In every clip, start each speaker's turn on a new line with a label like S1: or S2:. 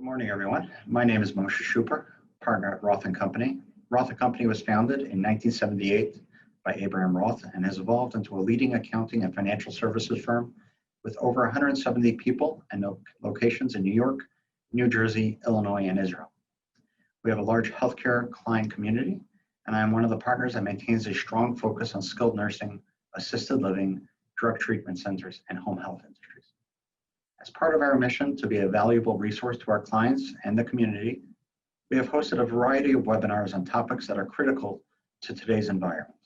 S1: Good morning, everyone. My name is Moshe Schuper, partner at Roth&Co. Roth&Co was founded in 1978 by Abraham Roth and has evolved into a leading accounting and financial services firm with over 170 people and locations in New York, New Jersey, Illinois, and Israel. We have a large healthcare client community, and I am one of the partners that maintains a strong focus on skilled nursing, assisted living, drug treatment centers, and home health industries. As part of our mission to be a valuable resource to our clients and the community, we have hosted a variety of webinars on topics that are critical to today's environment.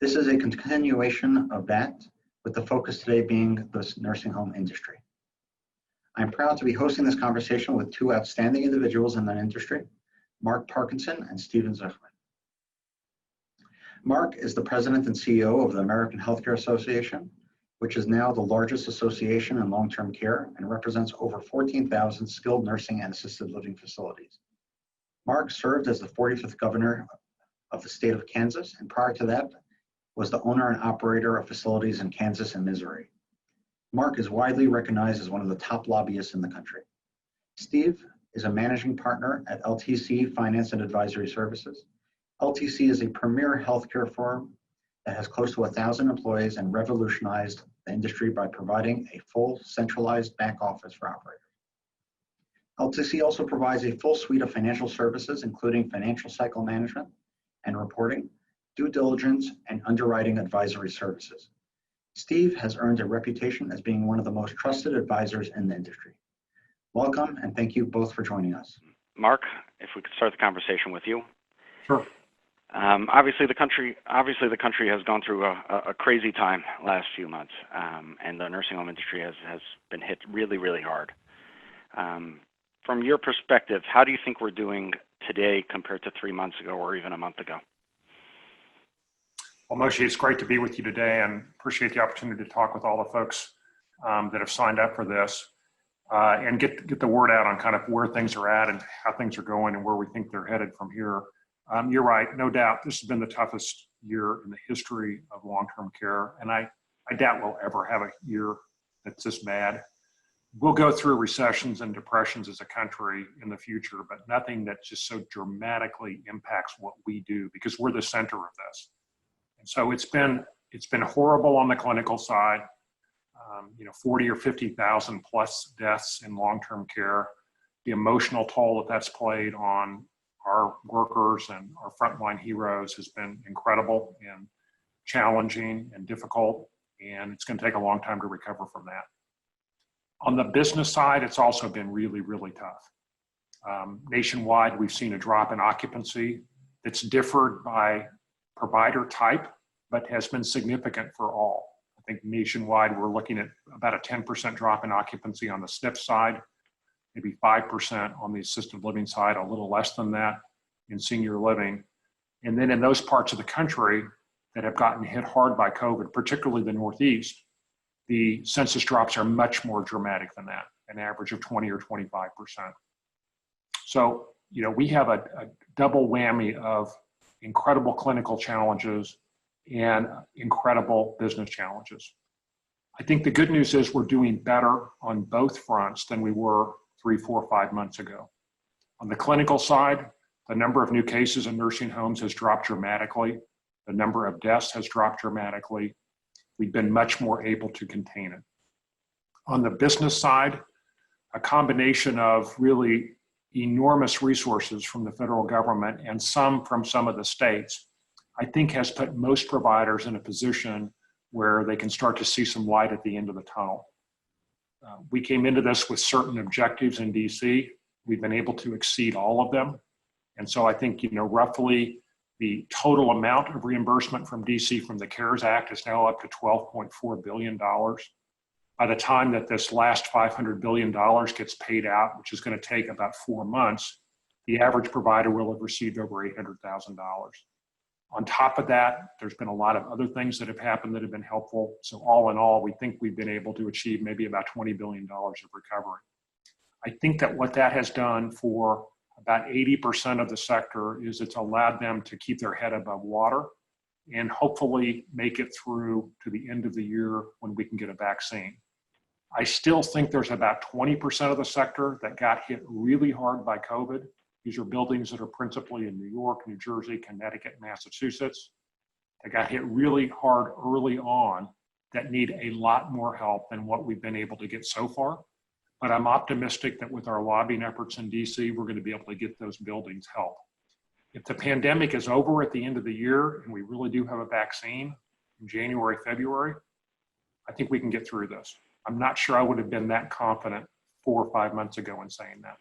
S1: This is a continuation of that, with the focus today being the nursing home industry. I'm proud to be hosting this conversation with two outstanding individuals in that industry, Mark Parkinson and Steve Zicherman. Mark is the president and CEO of the American Healthcare Association, which is now the largest association in long-term care and represents over 14,000 skilled nursing and assisted living facilities. Mark served as the 45th governor of the state of Kansas, and prior to that was the owner and operator of facilities in Kansas and Missouri. Mark is widely recognized as one of the top lobbyists in the country. Steve is a managing partner at LTC Finance and Advisory Services. LTC is a premier healthcare firm that has close to 1,000 employees and revolutionized the industry by providing a full centralized back office for operators. LTC also provides a full suite of financial services, including financial cycle management and reporting, due diligence, and underwriting advisory services. Steve has earned a reputation as being one of the most trusted advisors in the industry. Welcome, and thank you both for joining us.
S2: Mark, if we could start the conversation with you.
S3: Sure.
S2: Obviously, the country has gone through a crazy time last few months, and the nursing home industry has been hit really, really hard. From your perspective, how do you think we're doing today compared to 3 months ago or even a month ago?
S3: Well, Moshe, it's great to be with you today, and appreciate the opportunity to talk with all the folks that have signed up for this and get the word out on kind of where things are at and how things are going and where we think they're headed from here. You're right, no doubt. This has been the toughest year in the history of long-term care, and I doubt we'll ever have a year that's this bad. We'll go through recessions and depressions as a country in the future, but nothing that just so dramatically impacts what we do, because we're the center of this. And so it's been horrible on the clinical side. 40 or 50,000 plus deaths in long-term care. The emotional toll that's played on our workers and our frontline heroes has been incredible and challenging and difficult, and it's going to take a long time to recover from that. On the business side, it's also been really, really tough. Nationwide, we've seen a drop in occupancy that's differed by provider type, but has been significant for all. I think nationwide, we're looking at about a 10% drop in occupancy on the SNF side, maybe 5% on the assisted living side, a little less than that in senior living. And then in those parts of the country that have gotten hit hard by COVID, particularly the Northeast, the census drops are much more dramatic than that, an average of 20 or 25%. So, we have a double whammy of incredible clinical challenges and incredible business challenges. I think the good news is we're doing better on both fronts than we were 3, 4, 5 months ago. On the clinical side, the number of new cases in nursing homes has dropped dramatically. The number of deaths has dropped dramatically. We've been much more able to contain it. On the business side, a combination of really enormous resources from the federal government and some from some of the states, I think has put most providers in a position where they can start to see some light at the end of the tunnel. We came into this with certain objectives in DC. We've been able to exceed all of them. And so I think, roughly the total amount of reimbursement from DC from the CARES Act is now up to $12.4 billion. By the time that this last $500 billion gets paid out, which is going to take about 4 months, the average provider will have received over $800,000. On top of that, there's been a lot of other things that have happened that have been helpful. So all in all, we think we've been able to achieve maybe about $20 billion of recovery. I think that what that has done for about 80% of the sector is it's allowed them to keep their head above water and hopefully make it through to the end of the year when we can get a vaccine. I still think there's about 20% of the sector that got hit really hard by COVID. These are buildings that are principally in New York, New Jersey, Connecticut, Massachusetts. They got hit really hard early on that need a lot more help than what we've been able to get so far. But I'm optimistic that with our lobbying efforts in DC, we're going to be able to get those buildings help. If the pandemic is over at the end of the year and we really do have a vaccine in January, February, I think we can get through this. I'm not sure I would have been that confident 4 or 5 months ago in saying that.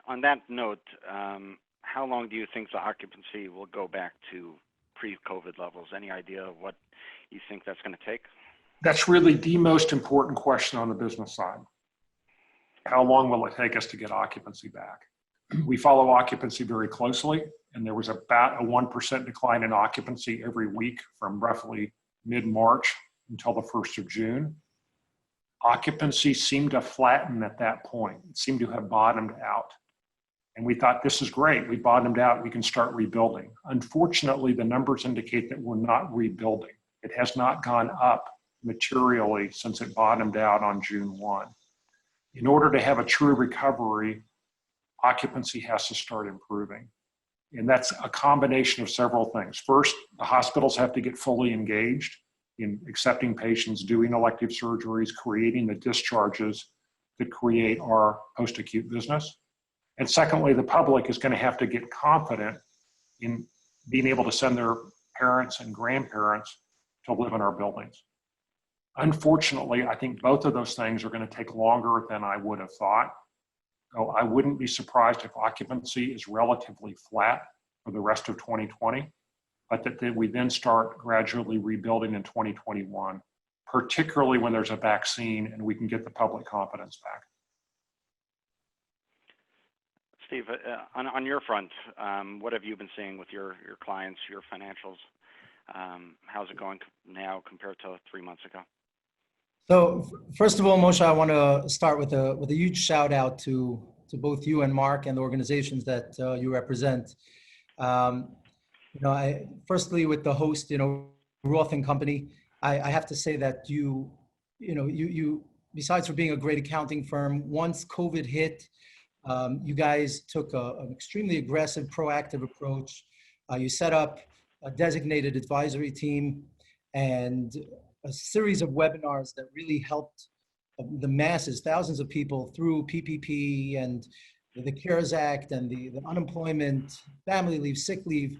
S2: On that note, how long do you think the occupancy will go back to pre-COVID levels? Any idea of what you think that's going to take?
S3: That's really the most important question on the business side. How long will it take us to get occupancy back? We follow occupancy very closely, and there was about a 1% decline in occupancy every week from roughly mid-March until the 1st of June. Occupancy seemed to flatten at that point. It seemed to have bottomed out. And we thought, this is great. We bottomed out. We can start rebuilding. Unfortunately, the numbers indicate that we're not rebuilding. It has not gone up materially since it bottomed out on June 1. In order to have a true recovery, occupancy has to start improving. And that's a combination of several things. First, the hospitals have to get fully engaged in accepting patients, doing elective surgeries, creating the discharges that create our post-acute business. And secondly, the public is going to have to get confident in being able to send their parents and grandparents to live in our buildings. Unfortunately, I think both of those things are going to take longer than I would have thought. So I wouldn't be surprised if occupancy is relatively flat for the rest of 2020, but that we then start gradually rebuilding in 2021, particularly when there's a vaccine and we can get the public confidence back.
S2: Steve, on your front, what have you been seeing with your clients, your financials? How's it going now compared to 3 months ago?
S4: So first of all, Moshe, I want to start with a huge shout out to both you and Mark and the organizations that you represent. Firstly, with the host, Roth&Co, I have to say that you besides for being a great accounting firm, once COVID hit, you guys took an extremely aggressive, proactive approach. You set up a designated advisory team and a series of webinars that really helped the masses, thousands of people through PPP and the CARES Act and the unemployment, family leave, sick leave,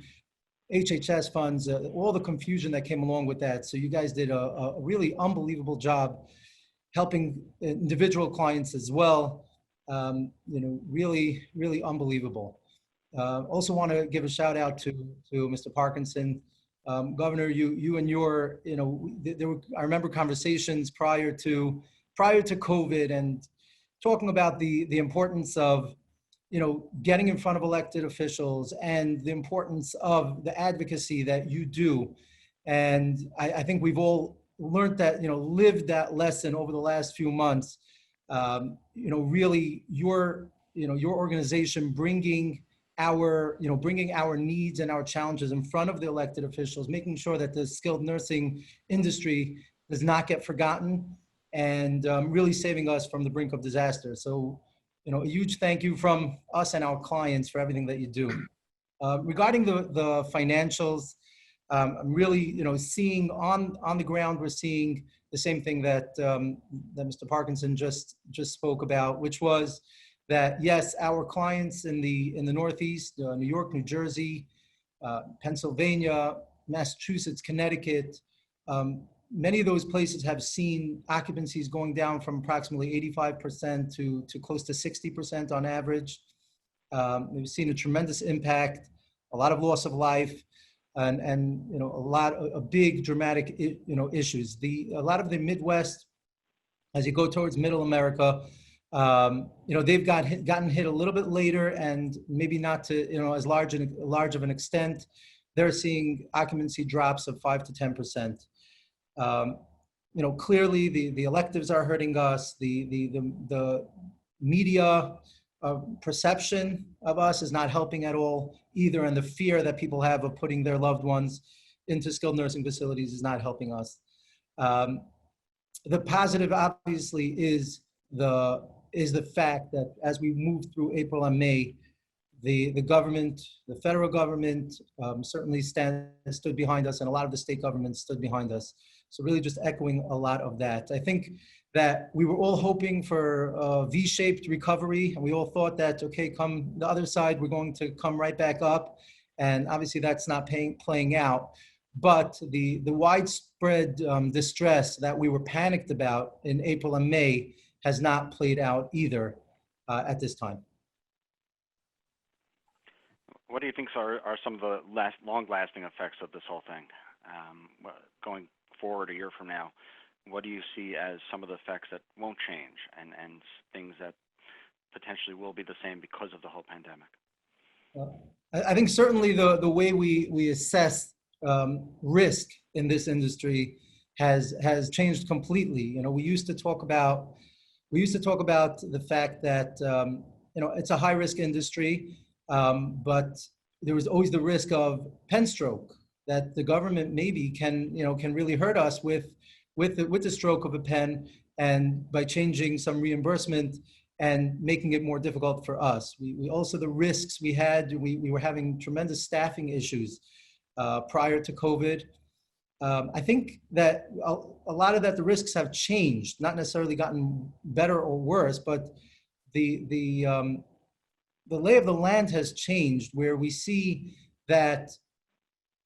S4: HHS funds, all the confusion that came along with that. So you guys did a really unbelievable job helping individual clients as well. Really, really unbelievable. Also want to give a shout out to Mr. Parkinson. Governor, you and your, I remember conversations prior to COVID and talking about the importance of, getting in front of elected officials and the importance of the advocacy that you do. And I think we've all learned that, lived that lesson over the last few months. Really your organization bringing our needs and our challenges in front of the elected officials, making sure that the skilled nursing industry does not get forgotten and really saving us from the brink of disaster. So, a huge thank you from us and our clients for everything that you do. Regarding the financials, I'm really, seeing on the ground, we're seeing the same thing that Mr. Parkinson just spoke about, which was that yes, our clients in the Northeast, New York, New Jersey, Pennsylvania, Massachusetts, Connecticut, many of those places have seen occupancies going down from approximately 85% to close to 60% on average. We've seen a tremendous impact, a lot of loss of life, and a lot of big dramatic issues. A lot of the Midwest, as you go towards Middle America, they've gotten hit a little bit later and maybe not to as large of an extent. They're seeing occupancy drops of 5 to 10%. Clearly the electives are hurting us. The media perception of us is not helping at all either, and the fear that people have of putting their loved ones into skilled nursing facilities is not helping us. the positive obviously is the fact that as we move through April and May, the government, the federal government certainly stood behind us, and a lot of the state governments stood behind us. So really just echoing a lot of that. I think that we were all hoping for a V-shaped recovery, and we all thought that, okay, come the other side, we're going to come right back up. And obviously that's not playing out. But the widespread distress that we were panicked about in April and May has not played out either at this time.
S2: What do you think are some of the long-lasting effects of this whole thing? Going forward a year from now, what do you see as some of the effects that won't change and things that potentially will be the same because of the whole pandemic?
S4: I think certainly the way we assess risk in this industry has changed completely. You know, we used to talk about the fact that you know, it's a high risk industry, but there was always the risk of pen stroke, that the government maybe can really hurt us with the stroke of a pen, and by changing some reimbursement and making it more difficult for us. We also, the risks we had, we were having tremendous staffing issues prior to COVID. I think that a lot of that, the risks have changed, not necessarily gotten better or worse, but the lay of the land has changed, where we see that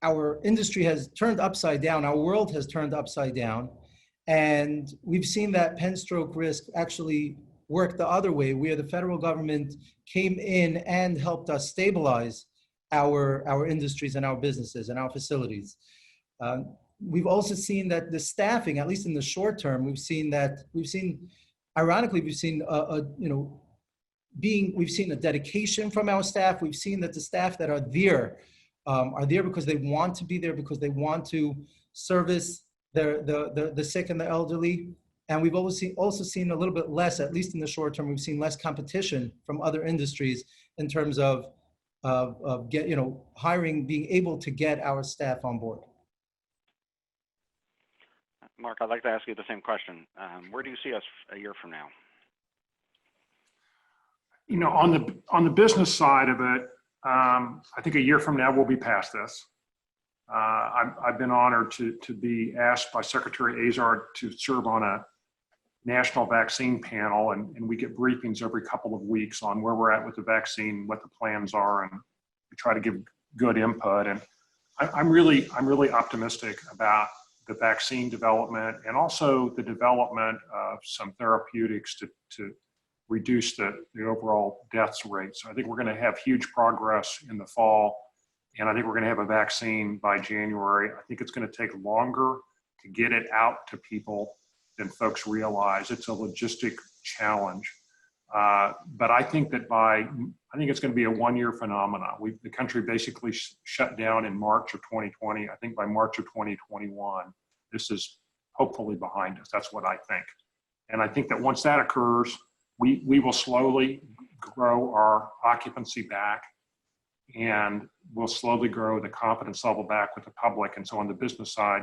S4: our industry has turned upside down, our world has turned upside down, and we've seen that pen stroke risk actually work the other way, where the federal government came in and helped us stabilize our industries and our businesses and our facilities. We've also seen that the staffing, at least in the short term, ironically, we've seen a dedication from our staff. We've seen that the staff that are there because they want to be there, because they want to service the sick and the elderly. And we've also seen a little bit less, at least in the short term, we've seen less competition from other industries in terms of hiring, being able to get our staff on board.
S2: Mark, I'd like to ask you the same question. Where do you see us a year from now?
S3: You know, on the business side of it, I think a year from now we'll be past this. I've been honored to be asked by Secretary Azar to serve on a national vaccine panel, and we get briefings every couple of weeks on where we're at with the vaccine, what the plans are, and we try to give good input. And I'm really optimistic about the vaccine development, and also the development of some therapeutics to reduce the overall deaths rate. So I think we're going to have huge progress in the fall, and I think we're going to have a vaccine by January. I think it's going to take longer to get it out to people than folks realize. It's a logistic challenge. But I think that I think it's going to be a one-year phenomenon. The country basically shut down in March of 2020. I think by March of 2021, this is hopefully behind us. That's what I think. And I think that once that occurs, we will slowly grow our occupancy back, and we'll slowly grow the confidence level back with the public. And so on the business side,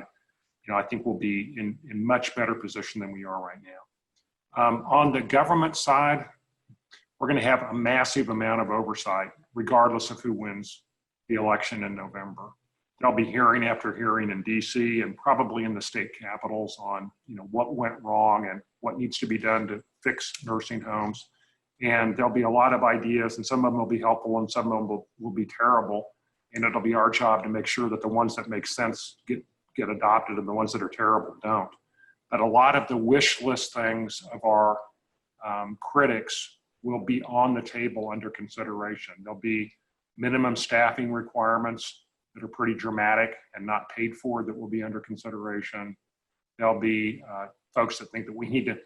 S3: you know, I think we'll be in much better position than we are right now. On the government side, we're going to have a massive amount of oversight, regardless of who wins the election in November. There'll be hearing after hearing in DC and probably in the state capitals on, you know, what went wrong and what needs to be done to fix nursing homes. And there'll be a lot of ideas, and some of them will be helpful and some of them will be terrible. And it'll be our job to make sure that the ones that make sense get adopted and the ones that are terrible don't. But a lot of the wish list things of our critics will be on the table under consideration. There'll be minimum staffing requirements that are pretty dramatic and not paid for that will be under consideration. There'll be folks that think that we need to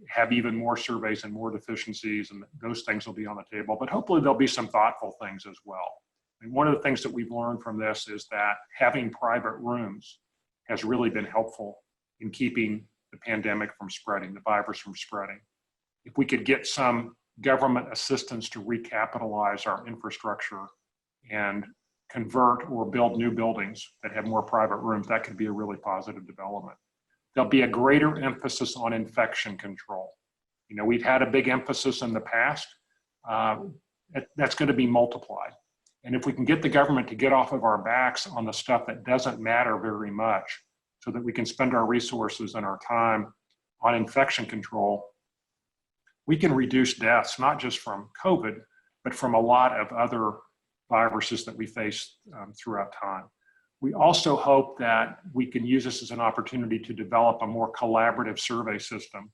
S3: have even more surveys and more deficiencies, and those things will be on the table. But hopefully there'll be some thoughtful things as well. And one of the things that we've learned from this is that having private rooms has really been helpful in keeping the pandemic from spreading, the virus from spreading. If we could get some government assistance to recapitalize our infrastructure and convert or build new buildings that have more private rooms, that could be a really positive development. there'll be a greater emphasis on infection control. You know, we've had a big emphasis in the past. That's going to be multiplied. And if we can get the government to get off of our backs on the stuff that doesn't matter very much, so that we can spend our resources and our time on infection control, we can reduce deaths, not just from COVID, but from a lot of other viruses that we face throughout time. We also hope that we can use this as an opportunity to develop a more collaborative survey system.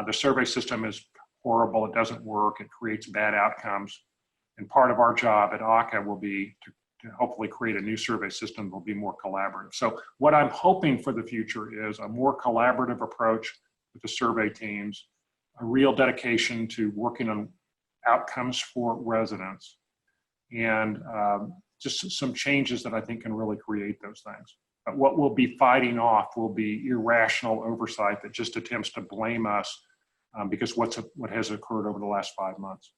S3: The survey system is horrible, it doesn't work, it creates bad outcomes. And part of our job at AHCA will be to hopefully create a new survey system that will be more collaborative. So what I'm hoping for the future is a more collaborative approach with the survey teams, a real dedication to working on outcomes for residents, and just some changes that I think can really create those things. But what we'll be fighting off will be irrational oversight that just attempts to blame us because what has occurred over the last 5 months.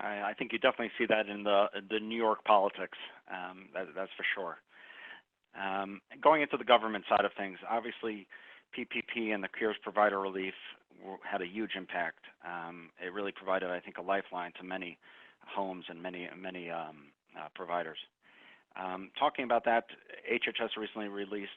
S2: I think you definitely see that in the New York politics, that's for sure. Going into the government side of things, obviously PPP and the CARES provider relief had a huge impact. It really provided, I think, a lifeline to many homes and many providers. Talking about that, HHS recently released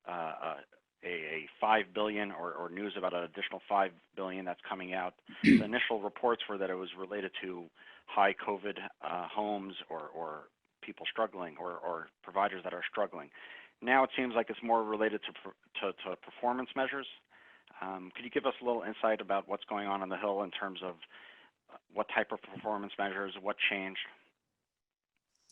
S2: a $5 billion or news about an additional $5 billion that's coming out. The initial reports were that it was related to high COVID homes or people struggling or providers that are struggling. Now it seems like it's more related to performance measures. Could you give us a little insight about what's going on the Hill in terms of what type of performance measures, what changed?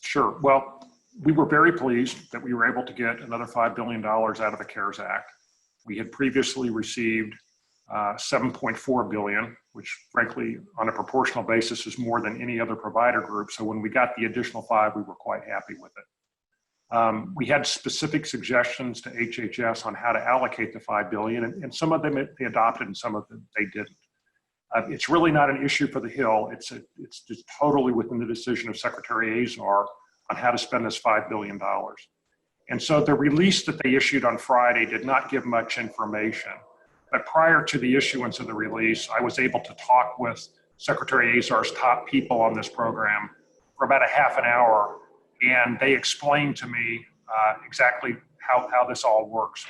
S3: Sure. Well, we were very pleased that we were able to get another $5 billion out of the CARES Act. We had previously received $7.4 billion, which frankly, on a proportional basis, is more than any other provider group. So when we got the additional $5, we were quite happy with it. We had specific suggestions to HHS on how to allocate the $5 billion, and some of them they adopted and some of them they didn't. It's really not an issue for the Hill. It's just totally within the decision of Secretary Azar on how to spend this $5 billion. And so the release that they issued on Friday did not give much information. But prior to the issuance of the release, I was able to talk with Secretary Azar's top people on this program for about a half an hour, and they explained to me exactly how this all works.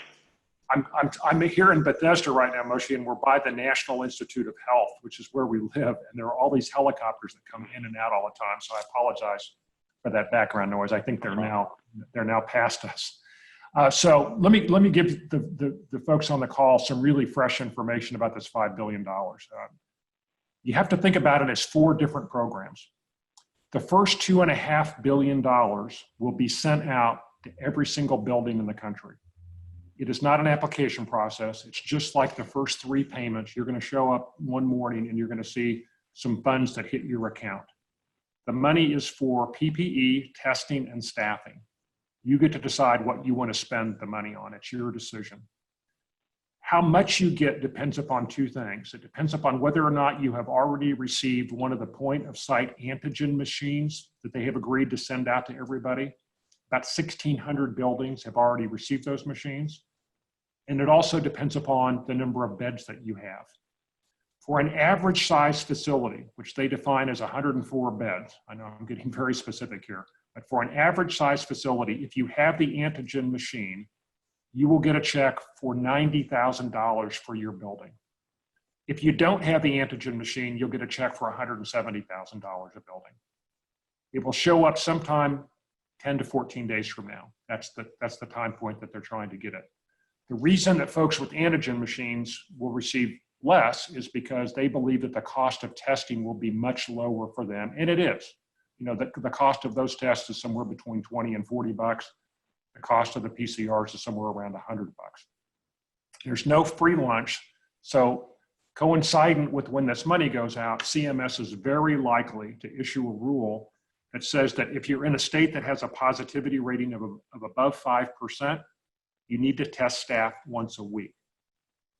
S3: I'm here in Bethesda right now, Moshe, and we're by the National Institute of Health, which is where we live, and there are all these helicopters that come in and out all the time. So I apologize for that background noise. I think they're now past us. So let me give the folks on the call some really fresh information about this $5 billion. You have to think about it as 4 different programs. The first $2.5 billion will be sent out to every single building in the country. It is not an application process. It's just like the first 3 payments. You're going to show up one morning and you're going to see some funds that hit your account. The money is for PPE, testing, and staffing. You get to decide what you want to spend the money on. It's your decision. How much you get depends upon 2 things. It depends upon whether or not you have already received one of the point-of-site antigen machines that they have agreed to send out to everybody. About 1,600 buildings have already received those machines. And it also depends upon the number of beds that you have. For an average size facility, which they define as 104 beds, I know I'm getting very specific here, but for an average size facility, if you have the antigen machine, you will get a check for $90,000 for your building. If you don't have the antigen machine, you'll get a check for $170,000 a building. It will show up sometime 10 to 14 days from now. That's the time point that they're trying to get it. The reason that folks with antigen machines will receive less is because they believe that the cost of testing will be much lower for them, and it is. You know, the cost of those tests is somewhere between 20 and 40 bucks. The cost of the PCRs is somewhere around 100 bucks. There's no free lunch, so coincident with when this money goes out, CMS is very likely to issue a rule that says that if you're in a state that has a positivity rating of above 5%, you need to test staff once a week.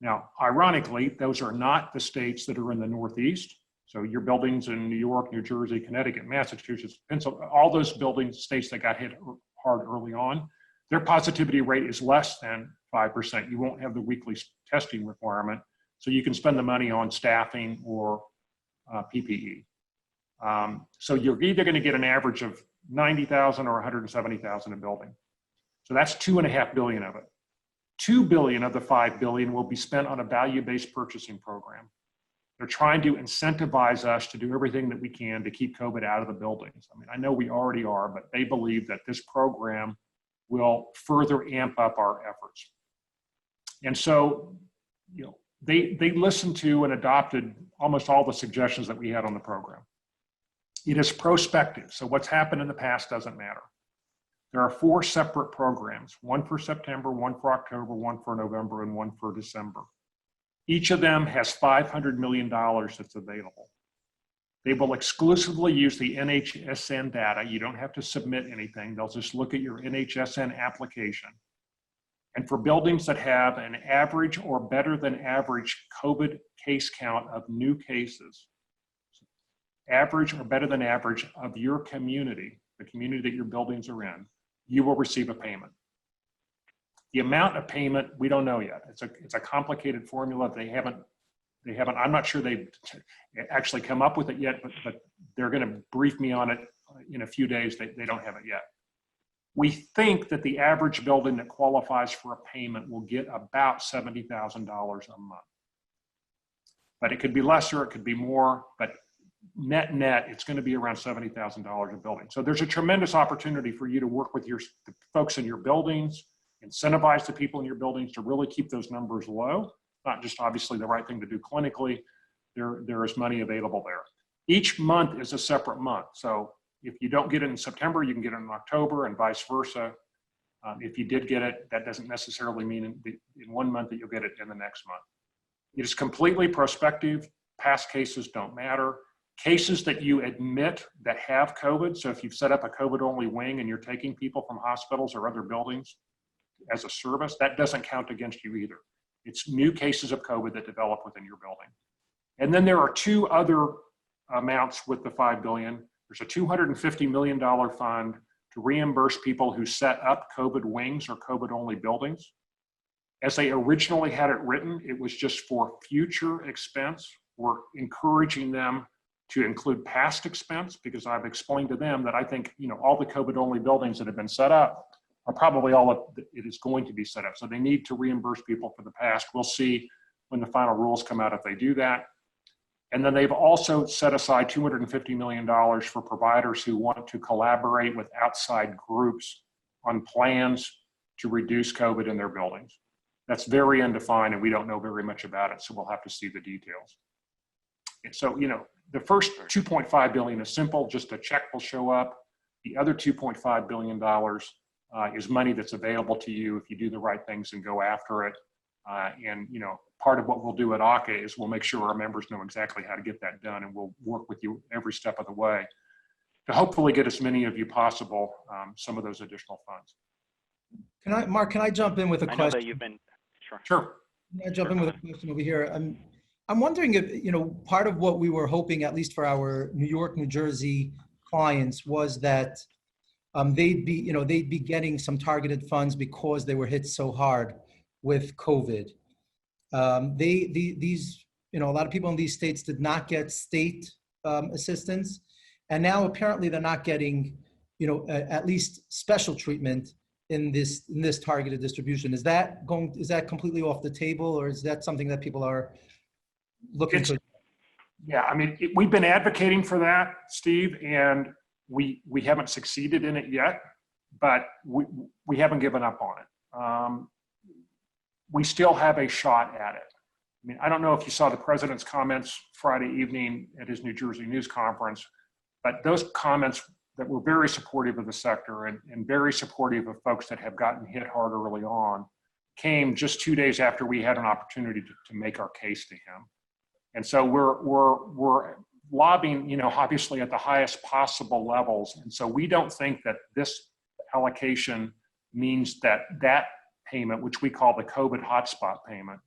S3: Now, ironically, those are not the states that are in the Northeast. So your buildings in New York, New Jersey, Connecticut, Massachusetts, Pennsylvania, all those states that got hit hard early on, their positivity rate is less than 5%. You won't have the weekly testing requirement, so you can spend the money on staffing or PPE. So you're either going to get an average of 90,000 or 170,000 a building. So that's $2.5 billion of it. $2 billion of the $5 billion will be spent on a value-based purchasing program. They're trying to incentivize us to do everything that we can to keep COVID out of the buildings. I mean, I know we already are, but they believe that this program will further amp up our efforts. And so, you know, they listened to and adopted almost all the suggestions that we had on the program. It is prospective, so what's happened in the past doesn't matter. There are 4 separate programs, one for September, one for October, one for November, and one for December. Each of them has $500 million that's available. They will exclusively use the NHSN data. You don't have to submit anything. They'll just look at your NHSN application. And for buildings that have an average or better than average COVID case count of new cases, average or better than average of your community, the community that your buildings are in, you will receive a payment. The amount of payment, we don't know yet. It's a complicated formula. They haven't, I'm not sure they've actually come up with it yet, but they're going to brief me on it in a few days. They don't have it yet. We think that the average building that qualifies for a payment will get about $70,000 a month. But it could be lesser, it could be more, but net, it's going to be around $70,000 a building. So there's a tremendous opportunity for you to work with the folks in your buildings, incentivize the people in your buildings to really keep those numbers low. Not just obviously the right thing to do clinically, there is money available there. Each month is a separate month. So if you don't get it in September, you can get it in October and vice versa. If you did get it, that doesn't necessarily mean in one month that you'll get it in the next month. It is completely prospective. Past cases don't matter. Cases that you admit that have COVID, so if you've set up a COVID-only wing and you're taking people from hospitals or other buildings as a service, that doesn't count against you either. It's new cases of COVID that develop within your building. And then there are 2 other amounts with the $5 billion. There's a $250 million fund to reimburse people who set up COVID wings or COVID-only buildings. As they originally had it written, it was just for future expense. We're encouraging them to include past expense, because I've explained to them that I think, you know, all the COVID-only buildings that have been set up are probably all that it is going to be set up. So they need to reimburse people for the past. We'll see when the final rules come out if they do that. And then they've also set aside $250 million for providers who want to collaborate with outside groups on plans to reduce COVID in their buildings. That's very undefined and we don't know very much about it, so we'll have to see the details. And so, you know, the first $2.5 billion is simple, just a check will show up. The other $2.5 billion is money that's available to you if you do the right things and go after it. And, you know, part of what we'll do at AHCA is we'll make sure our members know exactly how to get that done, and we'll work with you every step of the way to hopefully get as many of you possible some of those additional funds.
S4: Mark, can I jump in with a question?
S2: I know that you've been,
S3: Sure.
S4: Can I jump in with a question over here? I'm wondering if, you know, part of what we were hoping, at least for our New York, New Jersey clients, was that they'd be getting some targeted funds because they were hit so hard with COVID. These, you know, a lot of people in these states did not get state assistance, and now apparently they're not getting, you know, at least special treatment in this targeted distribution. Is that completely off the table, or is that something that people are looking to?
S3: Yeah, I mean, we've been advocating for that, Steve, and we haven't succeeded in it yet, but we haven't given up on it. We still have a shot at it. I mean, I don't know if you saw the president's comments Friday evening at his New Jersey news conference, but those comments that were very supportive of the sector and very supportive of folks that have gotten hit hard early on came just 2 days after we had an opportunity to make our case to him. And so we're lobbying, you know, obviously at the highest possible levels. And so we don't think that this allocation means that payment, which we call the COVID hotspot payment,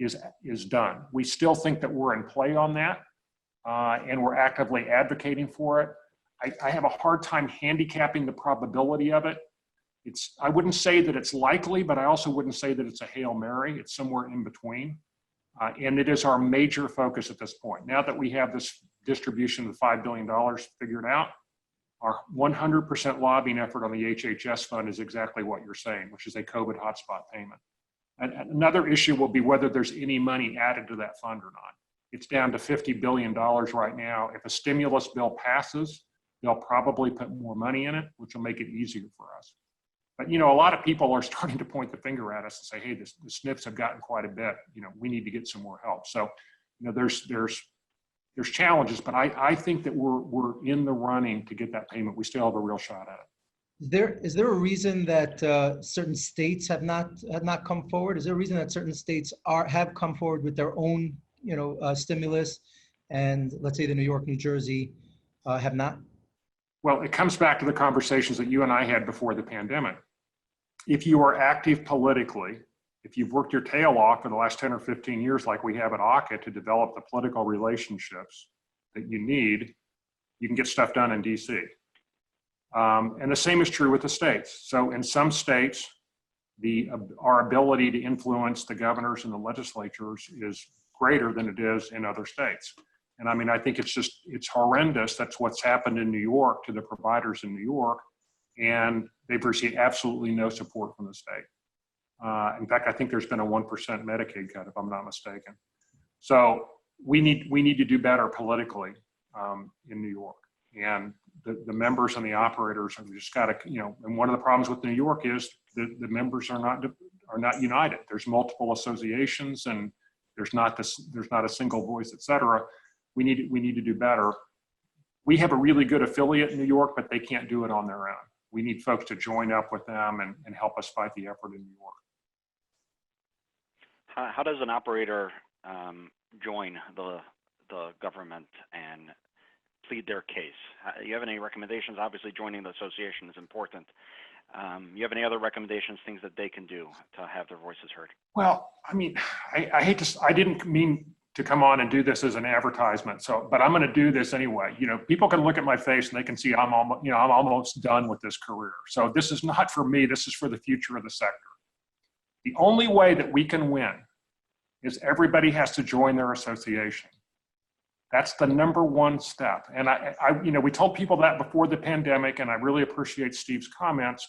S3: is done. We still think that we're in play on that, and we're actively advocating for it. I have a hard time handicapping the probability of it, I wouldn't say that it's likely, but I also wouldn't say that it's a Hail Mary. It's somewhere in between. And it is our major focus at this point. Now that we have this distribution of $5 billion figured out, our 100% lobbying effort on the HHS fund is exactly what you're saying, which is a COVID hotspot payment. And another issue will be whether there's any money added to that fund or not. It's down to $50 billion right now. If a stimulus bill passes, they'll probably put more money in it, which will make it easier for us. But, you know, a lot of people are starting to point the finger at us and say, hey, the SNFs have gotten quite a bit. You know, we need to get some more help. So, you know, there's challenges, but I think that we're in the running to get that payment. We still have a real shot at it.
S4: Is there a reason that certain states have not come forward? Is there a reason that certain states have come forward with their own, you know, stimulus, and let's say the New York, New Jersey have not?
S3: Well, it comes back to the conversations that you and I had before the pandemic. If you are active politically, if you've worked your tail off for the last 10 or 15 years, like we have at AHCA, to develop the political relationships that you need, you can get stuff done in DC. And the same is true with the states. So in some states, our ability to influence the governors and the legislatures is greater than it is in other states. And I mean, I think it's horrendous. That's what's happened in New York to the providers in New York. And they've received absolutely no support from the state. In fact, I think there's been a 1% Medicaid cut, if I'm not mistaken. So we need to do better politically in New York. And the members and the operators have just got to, you know, and one of the problems with New York is the members are not united. There's multiple associations, and there's not a single voice, et cetera. We need to do better. We have a really good affiliate in New York, but they can't do it on their own. We need folks to join up with them and help us fight the effort in New York.
S2: How does an operator join the government and plead their case? You have any recommendations? Obviously, joining the association is important. You have any other recommendations, things that they can do to have their voices heard?
S3: Well, I mean, I hate to, I didn't mean to come on and do this as an advertisement. So, but I'm going to do this anyway. You know, people can look at my face and they can see I'm almost done with this career. So this is not for me. This is for the future of the sector. The only way that we can win is everybody has to join their association. That's the number one step. And we told people that before the pandemic, and I really appreciate Steve's comments.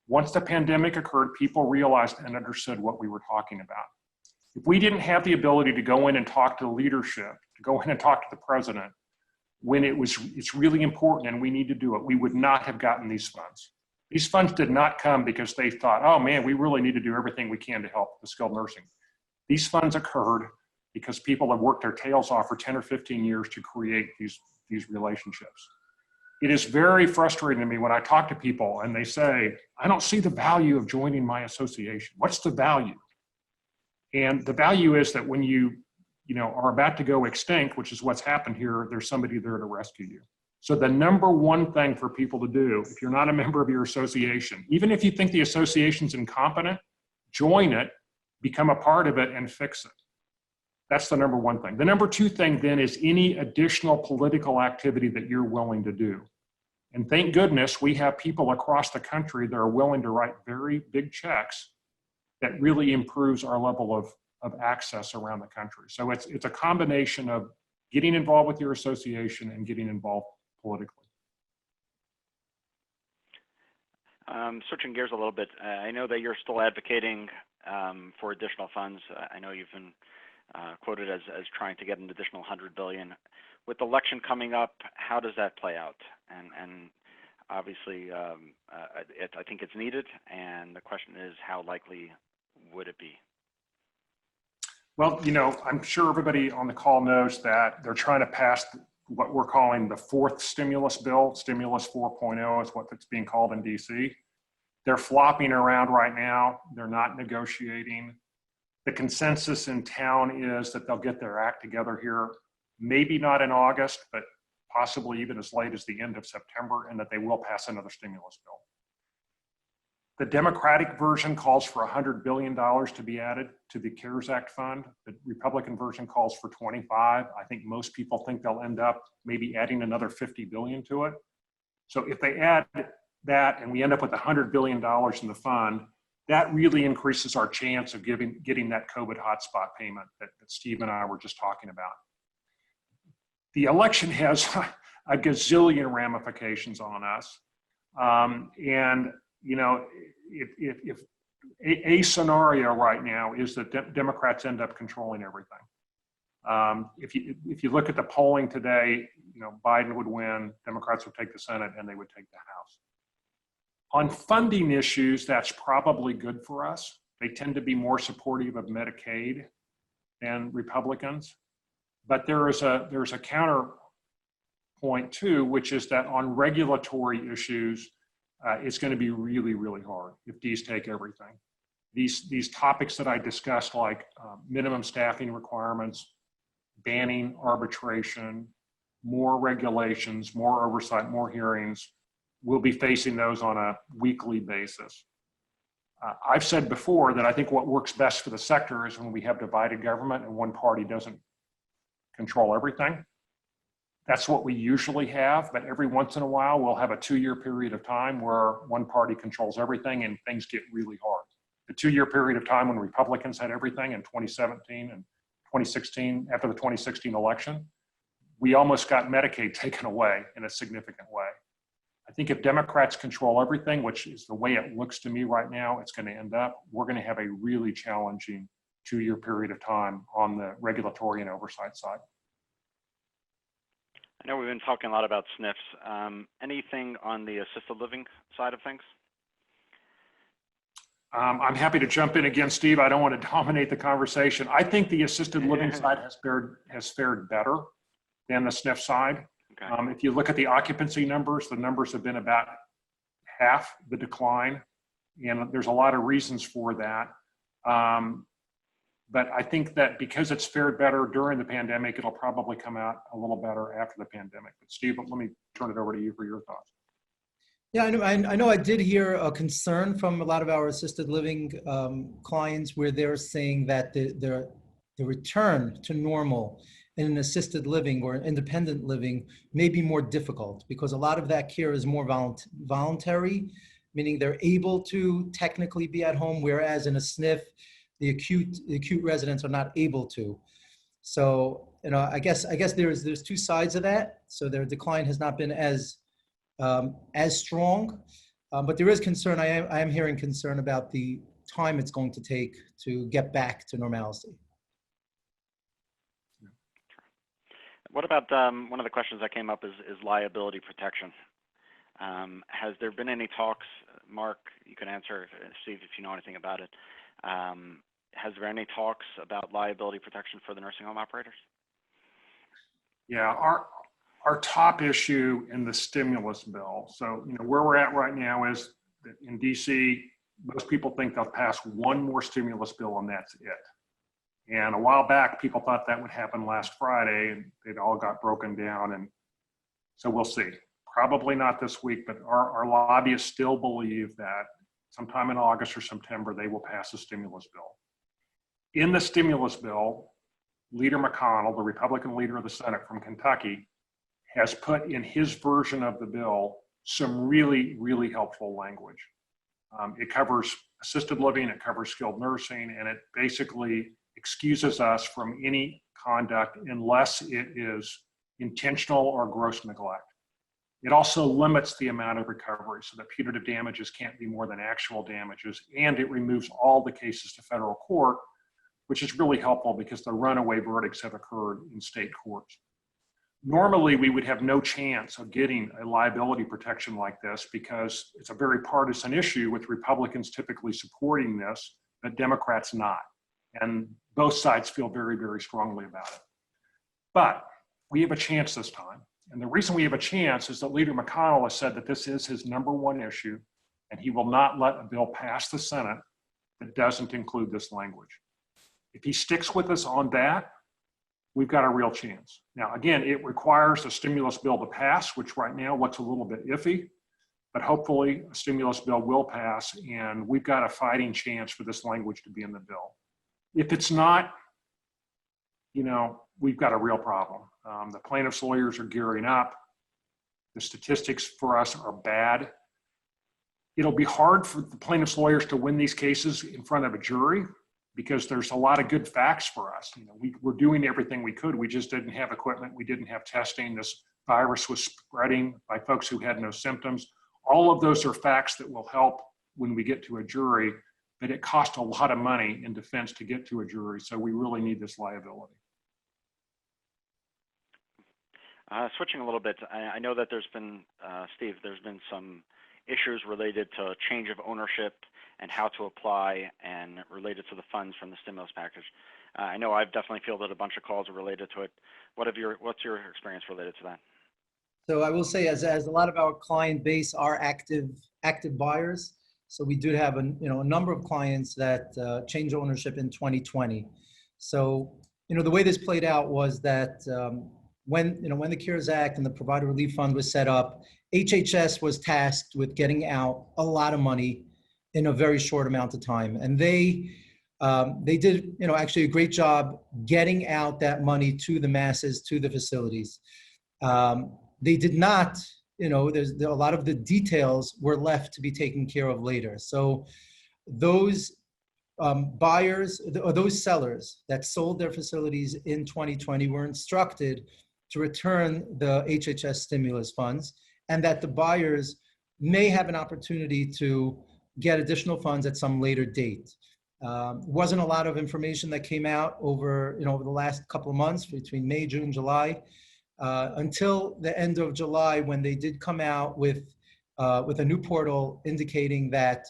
S3: Once the pandemic occurred, people realized and understood what we were talking about. If we didn't have the ability to go in and talk to the leadership, to go in and talk to the president, when it's really important and we need to do it, we would not have gotten these funds. These funds did not come because they thought, oh man, we really need to do everything we can to help the skilled nursing. These funds occurred because people have worked their tails off for 10 or 15 years to create these relationships. It is very frustrating to me when I talk to people and they say, I don't see the value of joining my association. What's the value? And the value is that when you are about to go extinct, which is what's happened here, there's somebody there to rescue you. So the number one thing for people to do, if you're not a member of your association, even if you think the association's incompetent, join it, become a part of it, and fix it. That's the number one thing. The number two thing then is any additional political activity that you're willing to do. And thank goodness we have people across the country that are willing to write very big checks that really improves our level of access around the country. So it's a combination of getting involved with your association and getting involved politically.
S2: Switching gears a little bit, I know that you're still advocating for additional funds. I know you've been quoted as trying to get an additional $100 billion. With the election coming up, how does that play out? And obviously, I think it's needed, and the question is, how likely would it be?
S3: Well, I'm sure everybody on the call knows that they're trying to pass what we're calling the fourth stimulus bill. Stimulus 4.0 is what it's being called in DC. They're flopping around right now. They're not negotiating. The consensus in town is that they'll get their act together here, maybe not in August, but possibly even as late as the end of September, and that they will pass another stimulus bill. The Democratic version calls for $100 billion to be added to the CARES Act fund. The Republican version calls for 25. I think most people think they'll end up maybe adding another 50 billion to it. So if they add that and we end up with $100 billion in the fund, that really increases our chance of getting that COVID hotspot payment that Steve and I were just talking about. The election has a gazillion ramifications on us. And, you know, if a scenario right now is that Democrats end up controlling everything. If you look at the polling today, you know, Biden would win, Democrats would take the Senate, and they would take the House. On funding issues, that's probably good for us. They tend to be more supportive of Medicaid than Republicans. But there's a counterpoint too, which is that on regulatory issues, it's going to be really, really hard if D's take everything. These topics that I discussed, like minimum staffing requirements, banning arbitration, more regulations, more oversight, more hearings, we'll be facing those on a weekly basis. I've said before that I think what works best for the sector is when we have divided government and one party doesn't control everything. That's what we usually have, but every once in a while we'll have a 2-year period of time where one party controls everything and things get really hard. The 2-year period of time when Republicans had everything in 2017 and 2016, after the 2016 election, we almost got Medicaid taken away in a significant way. I think if Democrats control everything, which is the way it looks to me right now, it's going to end up, we're going to have a really challenging 2-year period of time on the regulatory and oversight side.
S2: I know we've been talking a lot about SNFs. Anything on the assisted living side of things?
S3: I'm happy to jump in again, Steve. I don't want to dominate the conversation. I think the assisted living side has fared better than the SNF side. Okay. If you look at the occupancy numbers, the numbers have been about half the decline, and there's a lot of reasons for that. But I think that because it's fared better during the pandemic, it'll probably come out a little better after the pandemic. But Steve, let me turn it over to you for your thoughts.
S4: Yeah, I know I did hear a concern from a lot of our assisted living clients where they're saying that the return to normal in an assisted living or independent living may be more difficult because a lot of that care is more voluntary, meaning they're able to technically be at home, whereas in a SNF, the acute residents are not able to. So, you know, I guess there's two sides of that. So their decline has not been as strong, but there is concern. I am hearing concern about the time it's going to take to get back to normalcy.
S2: What about one of the questions that came up is liability protection. Has there been any talks, Mark, you can answer, Steve, if you know anything about it. Has there been any talks about liability protection for the nursing home operators?
S3: Yeah, our top issue in the stimulus bill. So, you know, where we're at right now is that in DC, most people think they'll pass one more stimulus bill and that's it. And a while back, people thought that would happen last Friday, and it all got broken down. And so we'll see. Probably not this week, but our lobbyists still believe that sometime in August or September, they will pass a stimulus bill. In the stimulus bill, Leader McConnell, the Republican leader of the Senate from Kentucky, has put in his version of the bill some really, really helpful language. It covers assisted living, it covers skilled nursing, and it basically excuses us from any conduct unless it is intentional or gross neglect. It also limits the amount of recovery so that punitive damages can't be more than actual damages, and it removes all the cases to federal court, which is really helpful because the runaway verdicts have occurred in state courts. Normally, we would have no chance of getting a liability protection like this because it's a very partisan issue with Republicans typically supporting this, but Democrats not. And both sides feel very, very strongly about it. But we have a chance this time. And the reason we have a chance is that Leader McConnell has said that this is his #1 issue, and he will not let a bill pass the Senate that doesn't include this language. If he sticks with us on that, we've got a real chance. Now, again, it requires a stimulus bill to pass, which right now looks a little bit iffy, but hopefully a stimulus bill will pass, and we've got a fighting chance for this language to be in the bill. If it's not, you know, we've got a real problem. The plaintiffs' lawyers are gearing up. The statistics for us are bad. It'll be hard for the plaintiff's lawyers to win these cases in front of a jury because there's a lot of good facts for us. You know, we're doing everything we could. We just didn't have equipment. We didn't have testing. This virus was spreading by folks who had no symptoms. All of those are facts that will help when we get to a jury, but it costs a lot of money in defense to get to a jury. So we really need this liability.
S2: Switching a little bit, I know that there's been, Steve, there's been some issues related to change of ownership and how to apply and related to the funds from the stimulus package. I know I've definitely fielded a bunch of calls related to it. What's your experience related to that?
S4: So I will say, as a lot of our client base are active buyers, so we do have a number of clients that changed ownership in 2020. So the way this played out was that when the CARES Act and the Provider Relief Fund was set up, HHS was tasked with getting out a lot of money in a very short amount of time, and they did actually a great job getting out that money to the masses, to the facilities. They did not, there's a lot of the details were left to be taken care of later. So those buyers or those sellers that sold their facilities in 2020 were instructed to return the HHS stimulus funds, and that the buyers may have an opportunity to get additional funds at some later date. Wasn't a lot of information that came out over the last couple of months between May, June, July, until the end of July, when they did come out with a new portal indicating that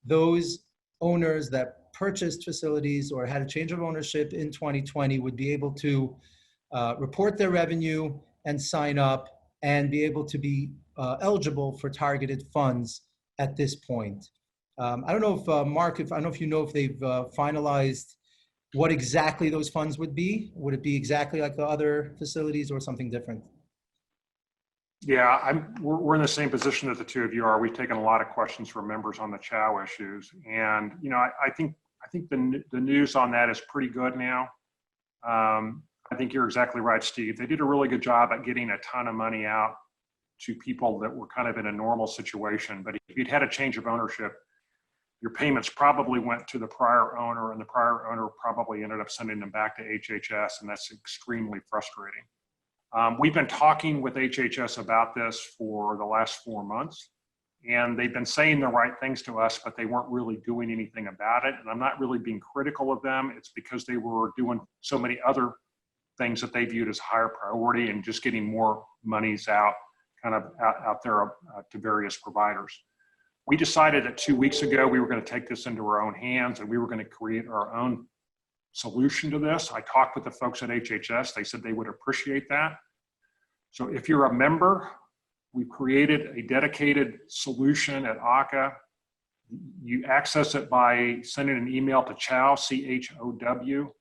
S4: those owners that purchased facilities or had a change of ownership in 2020 would be able to report their revenue and sign up and be able to be eligible for targeted funds at this point. I don't know if Mark, I don't know if they've finalized what exactly those funds would be. Would it be exactly like the other facilities or something different?
S3: Yeah, we're in the same position that the two of you are. We've taken a lot of questions from members on the CHOW issues, and I think the news on that is pretty good now. I think you're exactly right, Steve. They did a really good job at getting a ton of money out to people that were kind of in a normal situation. But if you'd had a change of ownership, your payments probably went to the prior owner, and the prior owner probably ended up sending them back to HHS, and that's extremely frustrating. We've been talking with HHS about this for the last 4 months, and they've been saying the right things to us, but they weren't really doing anything about it. And I'm not really being critical of them. It's because they were doing so many other things that they viewed as higher priority and just getting more monies out there to various providers. We decided that 2 weeks ago we were going to take this into our own hands, and we were going to create our own solution to this. I talked with the folks at HHS. They said they would appreciate that. So if you're a member, we've created a dedicated solution at AHCA. You access it by sending an email to CHOW, C-H-O-W,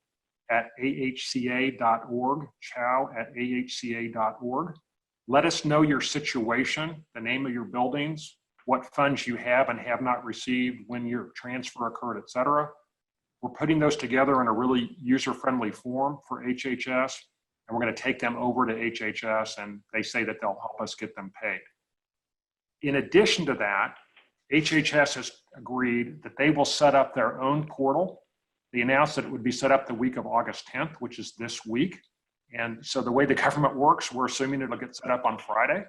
S3: at AHCA.org, CHOW at AHCA.org. Let us know your situation, the name of your buildings, what funds you have and have not received, when your transfer occurred, et cetera. We're putting those together in a really user-friendly form for HHS, and we're going to take them over to HHS, and they say that they'll help us get them paid. In addition to that, HHS has agreed that they will set up their own portal. They announced that it would be set up the week of August 10th, which is this week. And so the way the government works, we're assuming it'll get set up on Friday.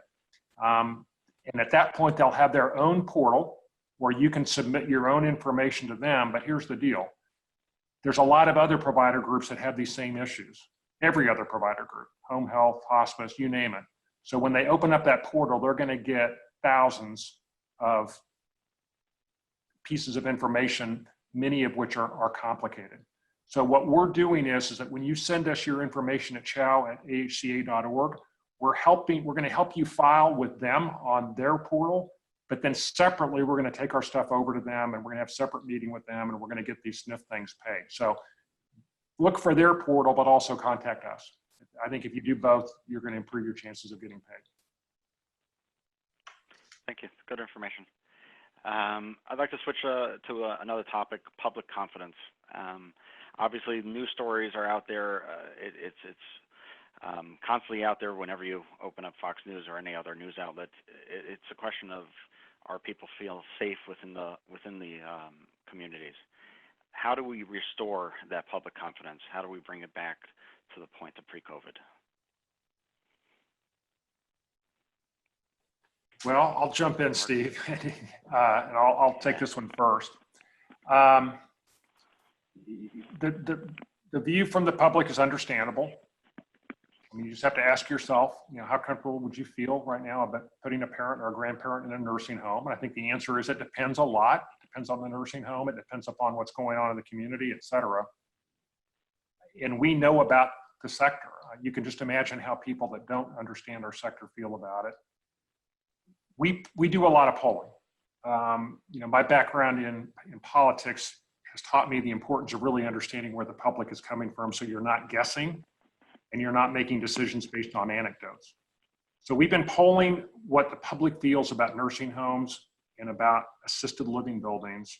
S3: And at that point, they'll have their own portal where you can submit your own information to them. But here's the deal. There's a lot of other provider groups that have these same issues. Every other provider group, home health, hospice, you name it. So when they open up that portal, they're going to get thousands of pieces of information, many of which are complicated. So what we're doing is that when you send us your information at CHOW at AHCA.org, we're going to help you file with them on their portal, but then separately, we're going to take our stuff over to them, and we're going to have a separate meeting with them, and we're going to get these SNF things paid. So look for their portal, but also contact us. I think if you do both, you're going to improve your chances of getting paid.
S2: Thank you. Good information. I'd like to switch to another topic, public confidence. Obviously, news stories are out there. It's constantly out there whenever you open up Fox News or any other news outlet. It's a question of, our people feel safe within the communities. How do we restore that public confidence? How do we bring it back to the point of pre-COVID?
S3: Well, I'll jump in, Steve, and I'll take this one first. The view from the public is understandable. I mean, you just have to ask yourself, how comfortable would you feel right now about putting a parent or a grandparent in a nursing home? And I think the answer is it depends a lot. It depends on the nursing home. It depends upon what's going on in the community, et cetera. And we know about the sector. You can just imagine how people that don't understand our sector feel about it. We do a lot of polling. My background in politics has taught me the importance of really understanding where the public is coming from, so you're not guessing and you're not making decisions based on anecdotes. So we've been polling what the public feels about nursing homes and about assisted living buildings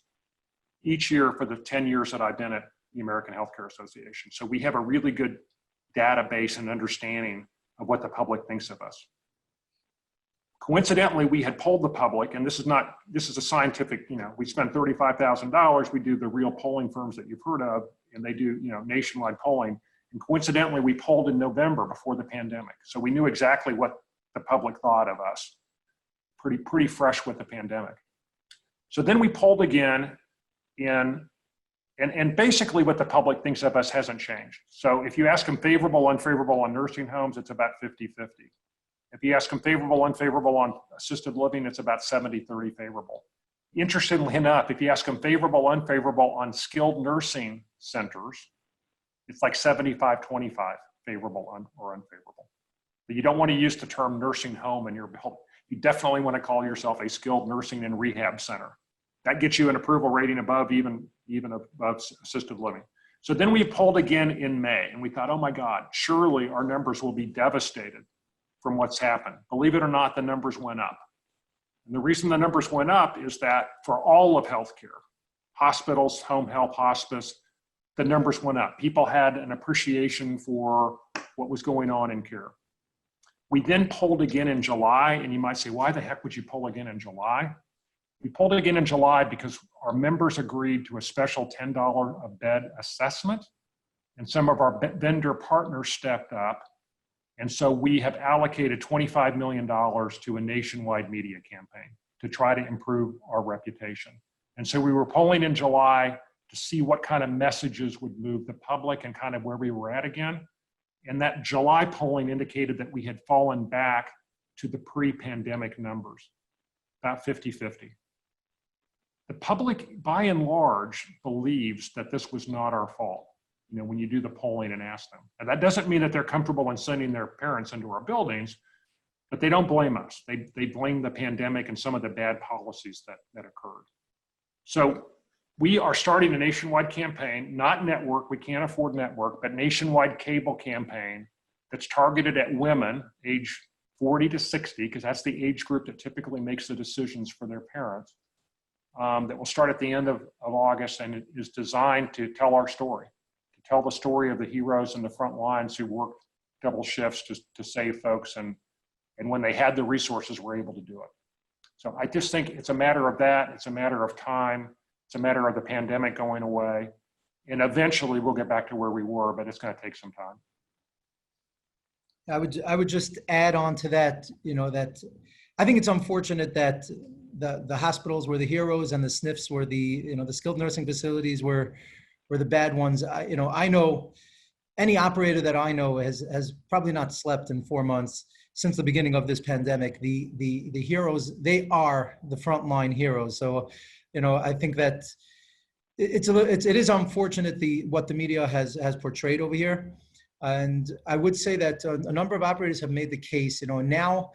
S3: each year for the 10 years that I've been at the American Healthcare Association. So we have a really good database and understanding of what the public thinks of us. Coincidentally, we had polled the public, and this is a scientific, we spend $35,000, we do the real polling firms that you've heard of, and they do, nationwide polling. And coincidentally, we polled in November before the pandemic. So we knew exactly what the public thought of us, pretty fresh with the pandemic. So then we polled again and basically what the public thinks of us hasn't changed. So if you ask them favorable, unfavorable on nursing homes, it's about 50-50. If you ask them favorable, unfavorable on assisted living, it's about 70-30 favorable. Interestingly enough, if you ask them favorable, unfavorable on skilled nursing centers, it's like 75-25 favorable or unfavorable. But you don't want to use the term nursing home in your building. You definitely want to call yourself a skilled nursing and rehab center. That gets you an approval rating above even above assisted living. So then we polled again in May, and we thought, oh my God, surely our numbers will be devastated from what's happened. Believe it or not, the numbers went up. And the reason the numbers went up is that for all of healthcare, hospitals, home health, hospice, the numbers went up. People had an appreciation for what was going on in care. We then polled again in July, and you might say, why the heck would you poll again in July? We polled again in July because our members agreed to a special $10 a bed assessment, and some of our vendor partners stepped up. And so we have allocated $25 million to a nationwide media campaign to try to improve our reputation. And so we were polling in July to see what kind of messages would move the public and kind of where we were at again. And that July polling indicated that we had fallen back to the pre-pandemic numbers, about 50-50. The public, by and large, believes that this was not our fault, when you do the polling and ask them. And that doesn't mean that they're comfortable in sending their parents into our buildings, but they don't blame us. They blame the pandemic and some of the bad policies that occurred. So we are starting a nationwide campaign, not network, we can't afford network, but nationwide cable campaign that's targeted at women age 40 to 60, because that's the age group that typically makes the decisions for their parents, that will start at the end of August, and it is designed to tell our story, to tell the story of the heroes in the front lines who worked double shifts to save folks, and when they had the resources were able to do it. So I just think it's a matter of that, it's a matter of time, it's a matter of the pandemic going away, and eventually we'll get back to where we were, but it's going to take some time.
S4: I would just add on to that, that I think it's unfortunate that the hospitals were the heroes and the SNFs were the skilled nursing facilities were the bad ones. I know any operator that I know has probably not slept in 4 months since the beginning of this pandemic. The heroes, they are the frontline heroes. So, I think that it is unfortunate what the media has portrayed over here. And I would say that a number of operators have made the case, now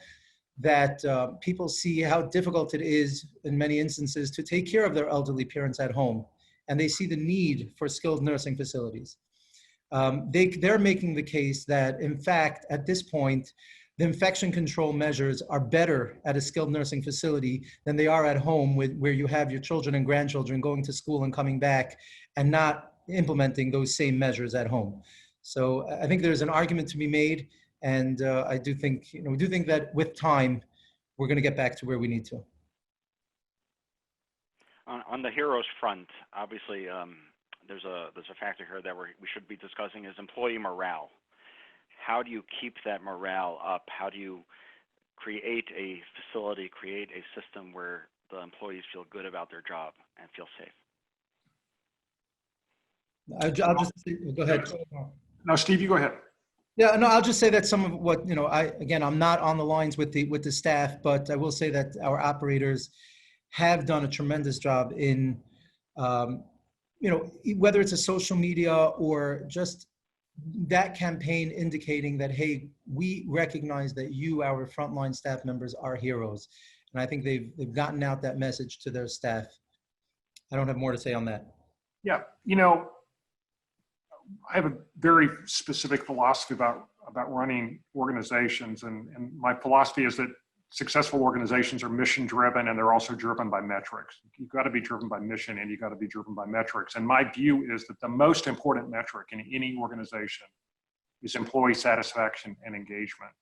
S4: that people see how difficult it is in many instances to take care of their elderly parents at home, and they see the need for skilled nursing facilities. They're making the case that, in fact, at this point, the infection control measures are better at a skilled nursing facility than they are at home, where you have your children and grandchildren going to school and coming back and not implementing those same measures at home. So I think there's an argument to be made, and I do think, we do think that with time, we're going to get back to where we need to.
S2: On the heroes front, obviously, there's a factor here that we should be discussing is employee morale. How do you keep that morale up? How do you create a facility, create a system where the employees feel good about their job and feel safe?
S4: I'll just go ahead.
S3: No, Steve, you go ahead.
S4: Yeah, no, I'll just say that some of what, I'm not on the lines with the staff, but I will say that our operators have done a tremendous job in, whether it's a social media or just that campaign indicating that, hey, we recognize that you, our frontline staff members, are heroes. And I think they've gotten out that message to their staff. I don't have more to say on that.
S3: Yeah, I have a very specific philosophy about running organizations, and my philosophy is that successful organizations are mission driven, and they're also driven by metrics. You've got to be driven by mission, and you've got to be driven by metrics. And my view is that the most important metric in any organization is employee satisfaction and engagement.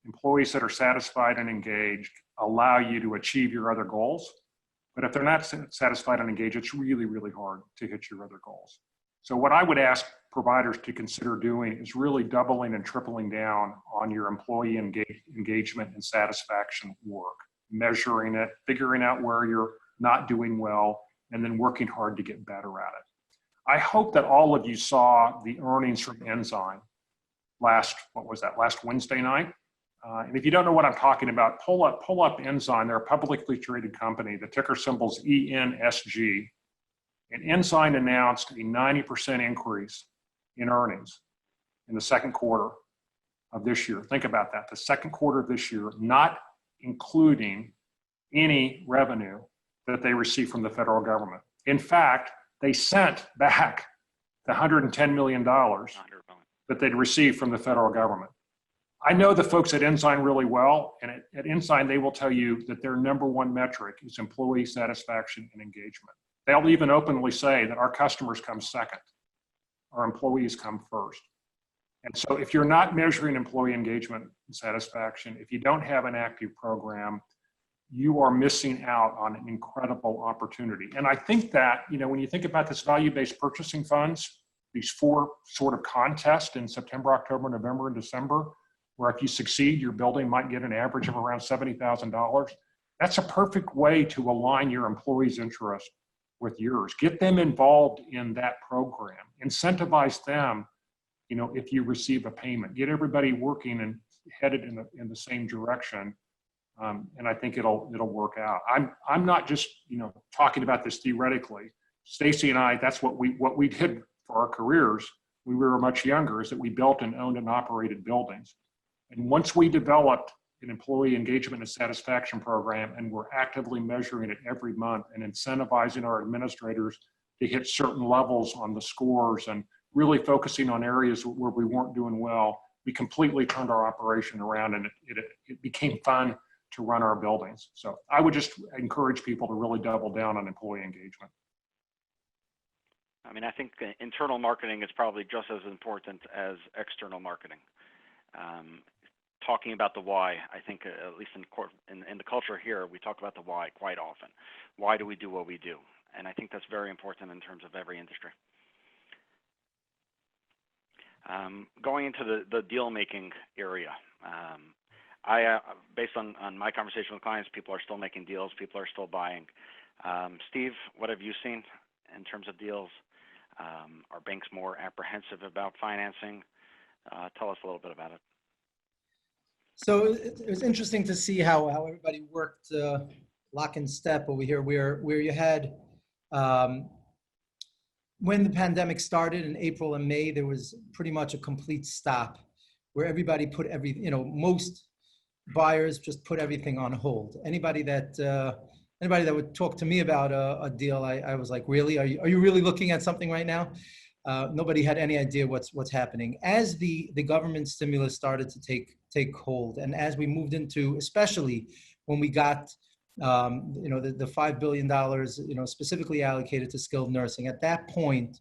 S3: Employees that are satisfied and engaged allow you to achieve your other goals. But if they're not satisfied and engaged, it's really, really hard to hit your other goals. So what I would ask providers to consider doing is really doubling and tripling down on your employee engagement and satisfaction work, measuring it, figuring out where you're not doing well, and then working hard to get better at it. I hope that all of you saw the earnings from Ensign last Wednesday night. And if you don't know what I'm talking about, pull up Ensign. They're a publicly traded company. The ticker symbol's ENSG. And Ensign announced a 90% increase in earnings in the second quarter of this year. Think about that. The second quarter of this year, not including any revenue that they received from the federal government. In fact, they sent back the $110 million that they'd received from the federal government. I know the folks at Ensign really well, and at Ensign, they will tell you that their number one metric is employee satisfaction and engagement. They'll even openly say that our customers come second, our employees come first. And so if you're not measuring employee engagement and satisfaction, if you don't have an active program, you are missing out on an incredible opportunity. And I think that, when you think about this value-based purchasing funds, these 4 sort of contests in September, October, November, and December, where if you succeed, your building might get an average of around $70,000. That's a perfect way to align your employees' interest with yours. Get them involved in that program. Incentivize them, if you receive a payment. Get everybody working and headed in the same direction. And I think it'll work out. I'm not just talking about this theoretically. Stacy and I, that's what we did for our careers. We were much younger, is that we built and owned and operated buildings. And once we developed an employee engagement and satisfaction program, and we're actively measuring it every month and incentivizing our administrators to hit certain levels on the scores and really focusing on areas where we weren't doing well, we completely turned our operation around, and it became fun to run our buildings. So I would just encourage people to really double down on employee engagement.
S2: I think internal marketing is probably just as important as external marketing. Talking about the why, I think, at least in the culture here, we talk about the why quite often. Why do we do what we do? And I think that's very important in terms of every industry. Going into the deal-making area, based on my conversation with clients, people are still making deals, people are still buying. Steve, what have you seen in terms of deals? Are banks more apprehensive about financing? Tell us a little bit about it.
S4: So it was interesting to see how everybody worked lock and step over here, where you had, when the pandemic started in April and May, there was pretty much a complete stop where everybody put most buyers just put everything on hold. Anybody that would talk to me about a deal, I was like, really? Are you really looking at something right now? Nobody had any idea what's happening. As the government stimulus started to take hold, and as we moved into, especially when we got the $5 billion specifically allocated to skilled nursing, at that point,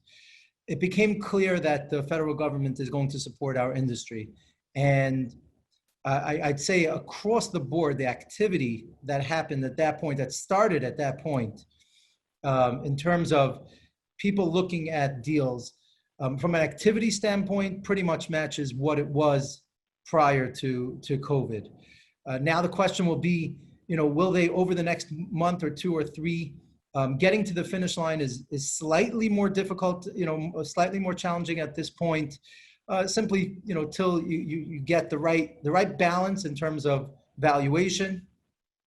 S4: it became clear that the federal government is going to support our industry. And I'd say across the board, the activity that happened at that point, that started at that point, in terms of people looking at deals. From an activity standpoint, pretty much matches what it was prior to COVID. Now the question will be, will they, over the next month or two or three, getting to the finish line is slightly more difficult, slightly more challenging at this point, simply, till you get the right balance in terms of valuation.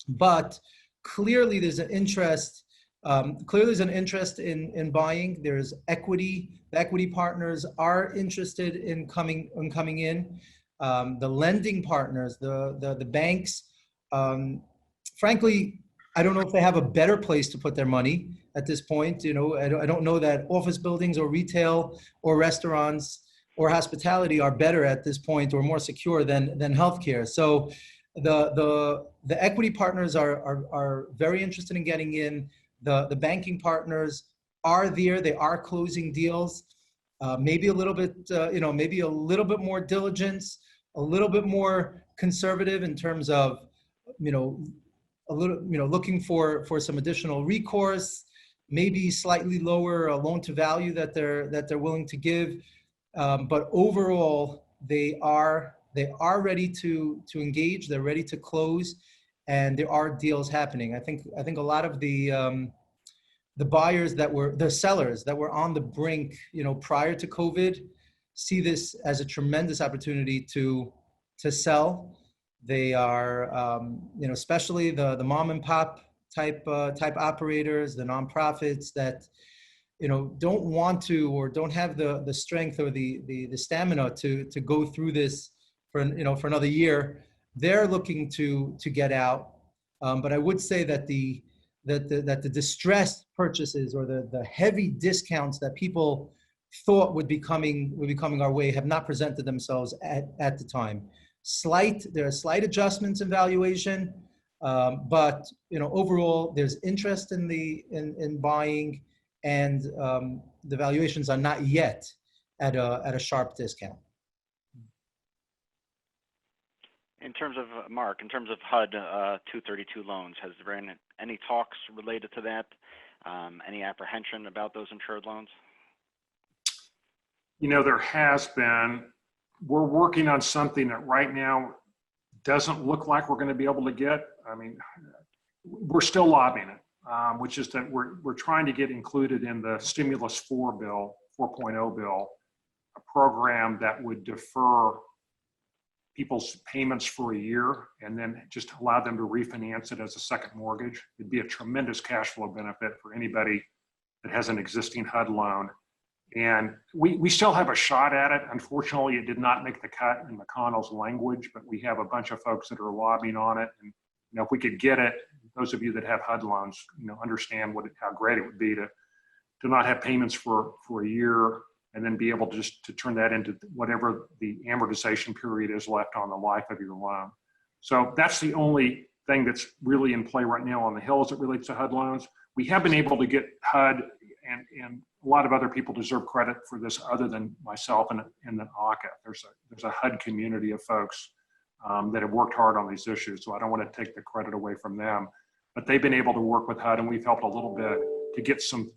S4: But clearly there's an interest. Clearly there's an interest in buying. There's equity. The equity partners are interested in coming in. The lending partners, the banks, frankly, I don't know if they have a better place to put their money at this point. I don't know that office buildings or retail or restaurants or hospitality are better at this point or more secure than healthcare. So the equity partners are very interested in getting in. The banking partners are there. They are closing deals. Maybe a little bit, maybe a little bit more diligence, a little bit more conservative in terms of, looking for some additional recourse, maybe slightly lower loan to value that they're willing to give. But overall, they are ready to engage. They're ready to close, and there are deals happening. I think a lot of the buyers the sellers that were on the brink, prior to COVID, see this as a tremendous opportunity to sell. They are, especially the mom and pop type operators, the nonprofits that, don't want to or don't have the strength or the stamina to go through this for another year. They're looking to get out. But I would say that the distressed purchases or the heavy discounts that people thought would be coming our way have not presented themselves at the time. There are slight adjustments in valuation, but overall there's interest in buying, and the valuations are not yet at a sharp discount.
S2: In terms of Mark, in terms of HUD 232 loans, has there been any talks related to that? Any apprehension about those insured loans?
S3: There has been. We're working on something that right now doesn't look like we're going to be able to get. I mean, we're still lobbying it, which is that we're trying to get included in the Stimulus 4.0 bill, a program that would defer people's payments for a year and then just allow them to refinance it as a second mortgage. It'd be a tremendous cash flow benefit for anybody that has an existing HUD loan. And we still have a shot at it. Unfortunately, it did not make the cut in McConnell's language, but we have a bunch of folks that are lobbying on it. And if we could get it, those of you that have HUD loans, understand how great it would be to not have payments for a year and then be able to turn that into whatever the amortization period is left on the life of your loan. So that's the only thing that's really in play right now on the Hill as it relates to HUD loans. We have been able to get HUD, and a lot of other people deserve credit for this other than myself and the AHCA. There's a HUD community of folks that have worked hard on these issues, so I don't want to take the credit away from them. But they've been able to work with HUD, and we've helped a little bit to get some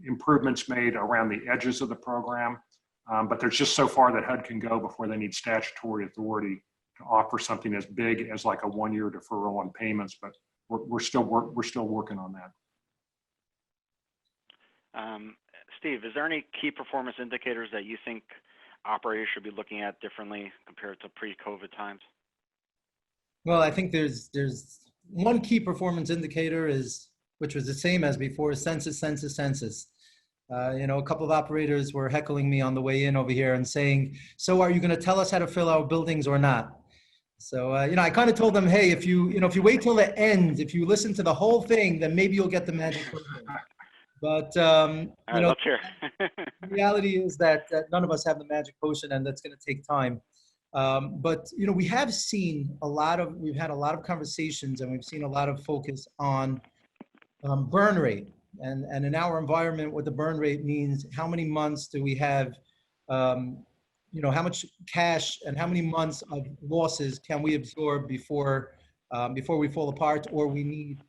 S3: improvements made around the edges of the program. But there's just so far that HUD can go before they need statutory authority to offer something as big as like a one-year deferral on payments. But we're still working on that.
S2: Steve, is there any key performance indicators that you think operators should be looking at differently compared to pre-COVID times?
S4: Well, I think there's one key performance indicator which was the same as before, census. A couple of operators were heckling me on the way in over here and saying, so are you going to tell us how to fill our buildings or not? So, I kind of told them, hey, if you wait till the end, if you listen to the whole thing, then maybe you'll get the magic potion. But,
S2: let's hear.
S4: The reality is that none of us have the magic potion, and that's going to take time. But we have seen we've had a lot of conversations, and we've seen a lot of focus on burn rate. And in our environment, what the burn rate means, how many months do we have, how much cash and how many months of losses can we absorb before we fall apart, or we need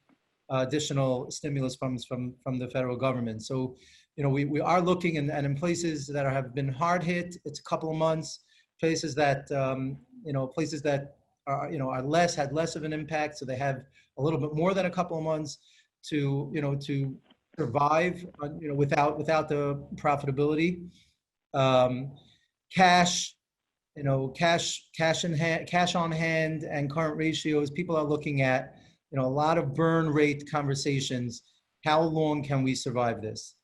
S4: additional stimulus funds from the federal government. So, we are looking, and in places that have been hard hit, it's a couple of months. Places that places that are had less of an impact, so they have a little bit more than a couple of months to to survive without the profitability. Cash cash on hand and current ratios. People are looking at a lot of burn rate conversations. How long can we survive this?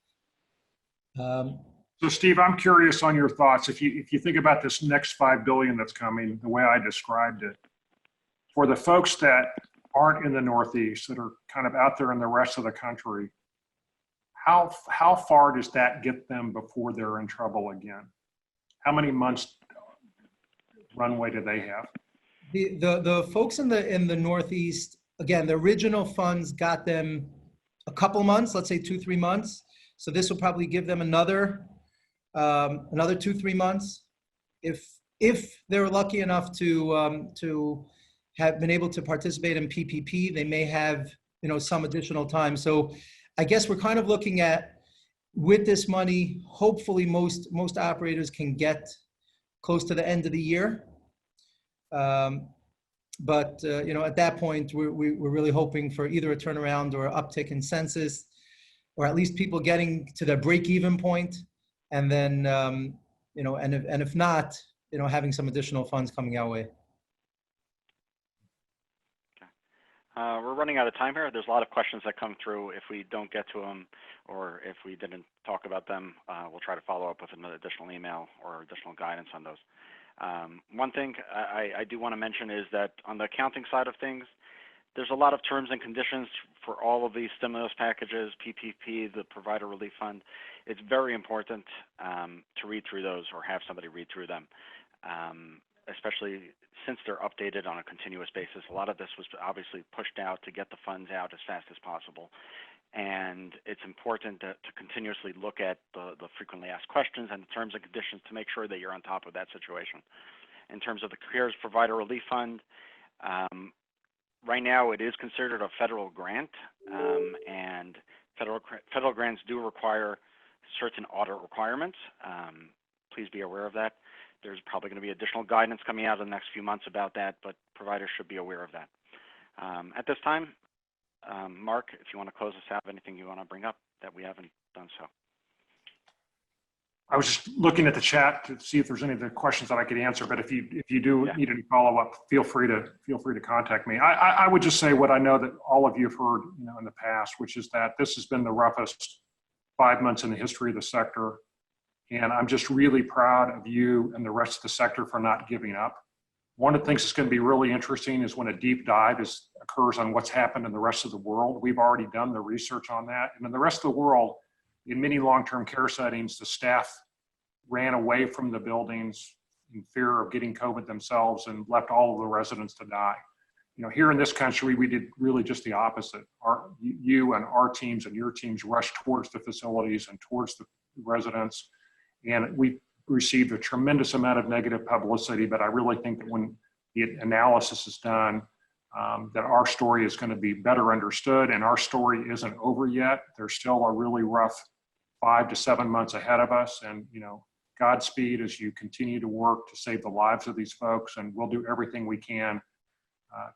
S3: So Steve, I'm curious on your thoughts. If you think about this next $5 billion that's coming, the way I described it, for the folks that aren't in the Northeast, that are kind of out there in the rest of the country, how far does that get them before they're in trouble again? How many months runway do they have?
S4: The folks in the Northeast, again, the original funds got them a couple months, let's say 2-3 months. So this will probably give them another 2-3 months. If they're lucky enough to have been able to participate in PPP, they may have some additional time. So I guess we're kind of looking at, with this money, hopefully most operators can get close to the end of the year. But at that point, we're really hoping for either a turnaround or an uptick in census, or at least people getting to their break-even point, and then and if not, having some additional funds coming our way.
S2: We're running out of time here. There's a lot of questions that come through. If we don't get to them, or if we didn't talk about them, we'll try to follow up with an additional email or additional guidance on those. One thing I do want to mention is that on the accounting side of things, there's a lot of terms and conditions for all of these stimulus packages, PPP, the Provider Relief Fund. It's very important to read through those, or have somebody read through them, especially since they're updated on a continuous basis. A lot of this was obviously pushed out to get the funds out as fast as possible. And it's important to continuously look at the frequently asked questions and the terms and conditions to make sure that you're on top of that situation. In terms of the CARES Provider Relief Fund, right now it is considered a federal grant, and federal grants do require certain audit requirements. Please be aware of that. There's probably going to be additional guidance coming out in the next few months about that, but providers should be aware of that. At this time, Mark, if you want to close us out, anything you want to bring up that we haven't done so.
S3: I was just looking at the chat to see if there's any of the questions that I could answer, but if you do need any follow-up, feel free to contact me. I would just say what I know that all of you have heard in the past, which is that this has been the roughest 5 months in the history of the sector. And I'm just really proud of you and the rest of the sector for not giving up. One of the things that's going to be really interesting is when a deep dive occurs on what's happened in the rest of the world. We've already done the research on that. And in the rest of the world, in many long-term care settings, the staff ran away from the buildings in fear of getting COVID themselves and left all of the residents to die. Here in this country, we did really just the opposite. You and our teams and your teams rushed towards the facilities and towards the residents. And we received a tremendous amount of negative publicity, but I really think that when the analysis is done, that our story is going to be better understood, and our story isn't over yet. There's still a really rough 5 to 7 months ahead of us, and Godspeed as you continue to work to save the lives of these folks, and we'll do everything we can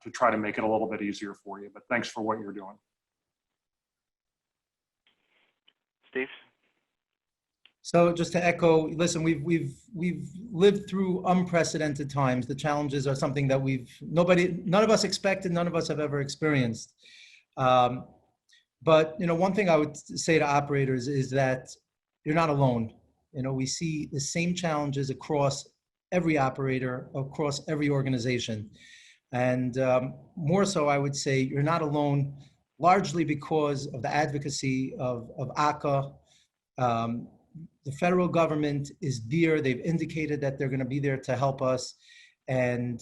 S3: to try to make it a little bit easier for you. But thanks for what you're doing.
S2: Steve?
S4: So just to echo, listen, we've lived through unprecedented times. The challenges are something that none of us expected, none of us have ever experienced. But one thing I would say to operators is that you're not alone. We see the same challenges across every operator, across every organization. And more so, I would say you're not alone, largely because of the advocacy of AHCA. The federal government is there. They've indicated that they're going to be there to help us. And,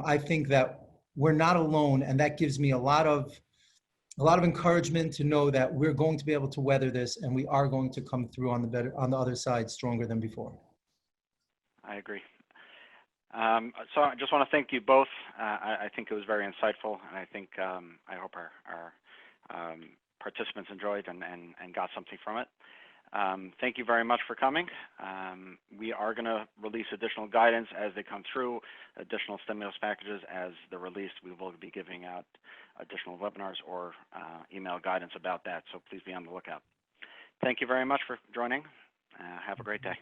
S4: I think that we're not alone. And that gives me a lot of encouragement to know that we're going to be able to weather this, and we are going to come through on the other side stronger than before.
S2: I agree. So I just want to thank you both. I think it was very insightful, and I think I hope our participants enjoyed and got something from it. Thank you very much for coming. We are going to release additional guidance as they come through, additional stimulus packages as they're released. We will be giving out additional webinars or email guidance about that, so please be on the lookout. Thank you very much for joining. Have a great day.